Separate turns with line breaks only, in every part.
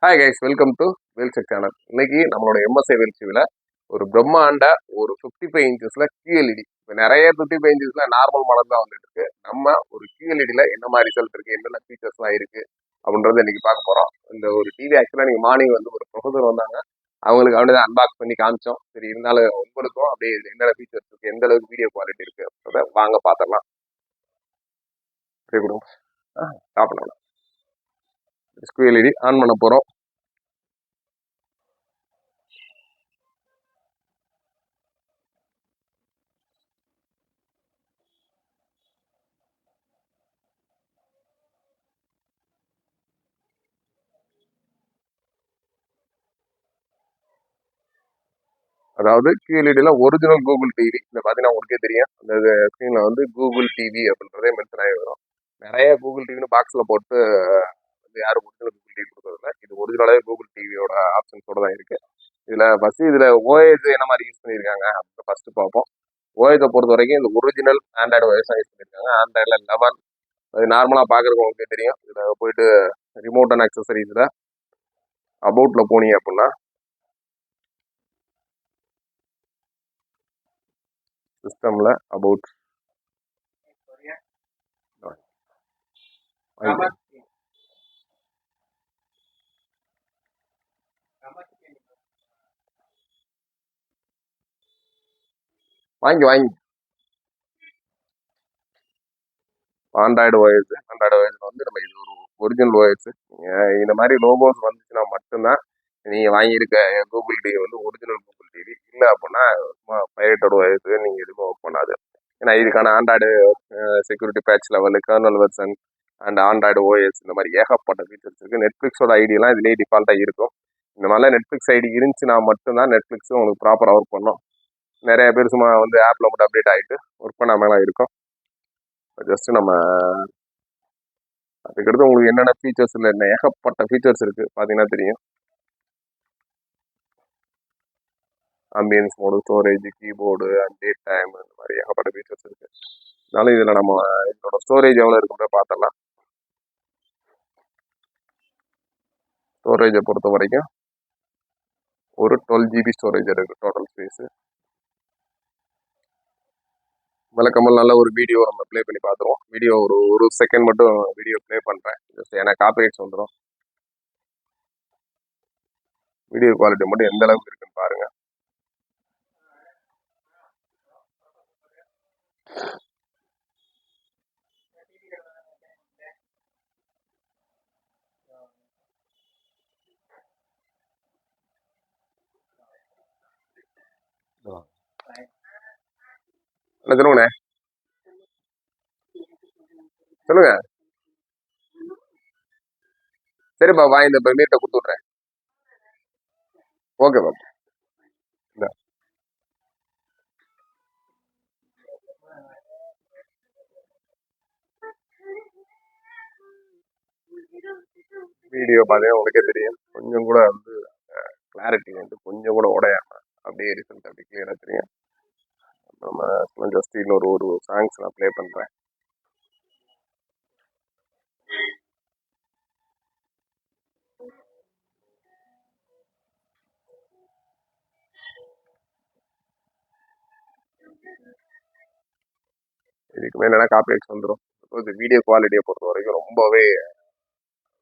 Hi guys, welcome to வேல்செக் channel. இன்னைக்கு நம்மளோட எம்எஸ்ஐ வேல்சிவில் ஒரு பிரம்மாண்ட ஒரு 55 இன்ச்சஸ்ல QLED. இப்போ நிறைய 55 இன்ச்சஸ்ல நார்மல் மாடல் தான் வந்துட்டு இருக்கு. நம்ம ஒரு QLEDல என்ன மாதிரி ரிசல்ட் இருக்கு, என்னென்ன ஃபீச்சர்ஸ்லாம் இருக்கு அப்படின்றத இன்னைக்கு பார்க்க போறோம். இந்த ஒரு டிவி ஆக்சுவலாக நீங்கள் மார்னிங் வந்து ஒரு ப்ரொஃபஸர் வந்தாங்க, அவங்களுக்கு அப்படியே அன்பாக்ஸ் பண்ணி காமிச்சோம். சரி, இருந்தாலும் உங்களுக்கும் அப்படியே என்னென்ன ஃபீச்சர்ஸ் இருக்கு, எந்த அளவுக்கு வீடியோ குவாலிட்டி இருக்கு அப்படின்றத வாங்க பார்த்துடலாம். சரி கொடுங்க, ஸ்டாப் பண்ணலாம். QLED ஆன் பண்ண போகிறோம். அதாவது QLEDல ஒரிஜினல் கூகுள் டிவி. இந்த பார்த்தீங்கன்னா உங்களுக்கே தெரியும், அந்த ஸ்க்ரீனில் வந்து கூகுள் டிவி அப்படின்றதே மென்ஷன் ஆகி வரும். நிறைய கூகுள் டிவின்னு பாக்ஸில் போட்டு வந்து யாரும் ஒரிஜினல் கூகுள் டிவி கொடுக்குறதில்ல. இது ஒரிஜினலாகவே கூகுள் டிவியோட ஆப்ஷன்ஸோட தான் இருக்குது. இதில் OS என்ன மாதிரி யூஸ் பண்ணியிருக்காங்க அப்படின்னு ஃபஸ்ட்டு பார்ப்போம். OSஐ பொறுத்த வரைக்கும் இந்த ஒரிஜினல் ஆண்ட்ராய்டு OS தான் யூஸ் பண்ணியிருக்காங்க. ஆண்ட்ராய்டில் 11. அது நார்மலாக பார்க்குறதுக்கு உங்களுக்கே தெரியும். இதில் போயிட்டு ரிமோட் அண்ட் அக்சசரிஸில் அபவுட்டில் போனீங்க அப்படின்னா சிஸ்டமில் அபவுட் வாங்கி ஆண்ட்ராய்டு OS வந்து நம்ம இது ஒரு ஒரிஜினல் OS. இந்த மாதிரி லோகோஸ் வந்துச்சுன்னா மட்டும்தான் நீங்கள் வாங்கியிருக்க கூகுள் டிவி வந்து ஒரிஜினல் கூகுள் டிவி. இல்லை அப்படின்னா பைரேட்டட் OS நீங்கள் எதுவும் ஒர்க் பண்ணாது. ஏன்னா இதுக்கான Android security patch level, kernel version and Android OS இந்த மாதிரி ஏகப்பட்ட ஃபீச்சர்ஸ் இருக்குது. நெட்ஃப்ளிக்ஸோட ஐடியெல்லாம் இதுலேயே டிஃபால்ட்டாக இருக்கும். இந்த மாதிரிலாம் நெட்ஃப்ளிக்ஸ் ஐடி இருந்துச்சுன்னா மட்டும்தான் நெட்ஃப்ளிக்ஸும் உங்களுக்கு ப்ராப்பராக ஒர்க் பண்ணும். நிறைய பேர் சும்மா வந்து ஆப்பில் மட்டும் அப்டேட் ஆகிட்டு ஒர்க் பண்ணாமலாம் இருக்கும். ஜஸ்ட் நம்ம அதுக்கடுத்து உங்களுக்கு என்னென்ன ஃபீச்சர்ஸ் இல்லை, என்ன ஏகப்பட்ட ஃபீச்சர்ஸ் இருக்குது பார்த்தீங்கன்னா தெரியும். Ambience mode, storage, keyboard and date time, இந்த மாதிரி ஏகப்பட்ட ஃபீச்சர்ஸ் இருக்குது. அதனால இதில் நம்ம இதோட ஸ்டோரேஜ் எவ்வளோ இருக்குன்றத பார்த்துடலாம். ஸ்டோரேஜை பொறுத்த வரைக்கும் ஒரு 12 GB ஸ்டோரேஜ் இருக்குது டோட்டல் ஸ்பேஸு. விளக்கமல் நல்ல ஒரு வீடியோ நம்ம ப்ளே பண்ணி பார்த்துருவோம். வீடியோ ஒரு செகண்ட் மட்டும் வீடியோ ப்ளே பண்ணுறேன், ஜஸ்ட் ஏன்னா காப்பிரைட்ஸ் வந்துடும். வீடியோ குவாலிட்டி மட்டும் எந்த அளவுக்கு இருக்குன்னு பாருங்க. சொல்லுங்கண்ணே, சொல்லுங்க. சரிப்பா, வாங்கி இந்த மீட்டை கொடுத்து விட்றேன். ஓகே பாப்பா. வீடியோ பார்த்தீங்கன்னா உங்களுக்கே தெரியும், கொஞ்சம் கூட வந்து கிளாரிட்டி வந்து கொஞ்சம் கூட உடையாம அப்படியே ரிசல்ட் அப்படி கிளியராக தெரியும். நம்ம ஜஸ்ட் இன்னொரு சாங்ஸ் நான் ப்ளே பண்ணுறேன். இதுக்கு மேலே என்ன காப்பிரைட்ஸ் வந்துடும். இது வீடியோ குவாலிட்டியை பொறுத்த வரைக்கும் ரொம்பவே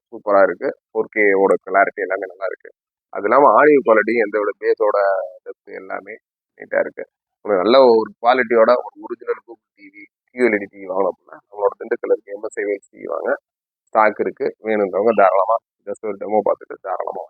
சூப்பராக இருக்குது. 4Kவோட கிளாரிட்டி எல்லாமே நல்லா இருக்குது. அது இல்லாமல் ஆடியோ குவாலிட்டியும் எந்த விட பேஸோட டெப்த் எல்லாமே நீட்டாக இருக்குது. ஒரு நல்ல ஒரு குவாலிட்டியோட ஒரு original Google TV, QLED TV வாங்கணும் அப்படின்னா நம்மளோட திண்டுக்கல் இருக்க MSI டிவி வாங்க. ஸ்டாக் இருக்குது. வேணுன்றவங்க தாராளமாக ஜஸ்ட் ஒரு டெமோ பார்த்துட்டு தாராளமாக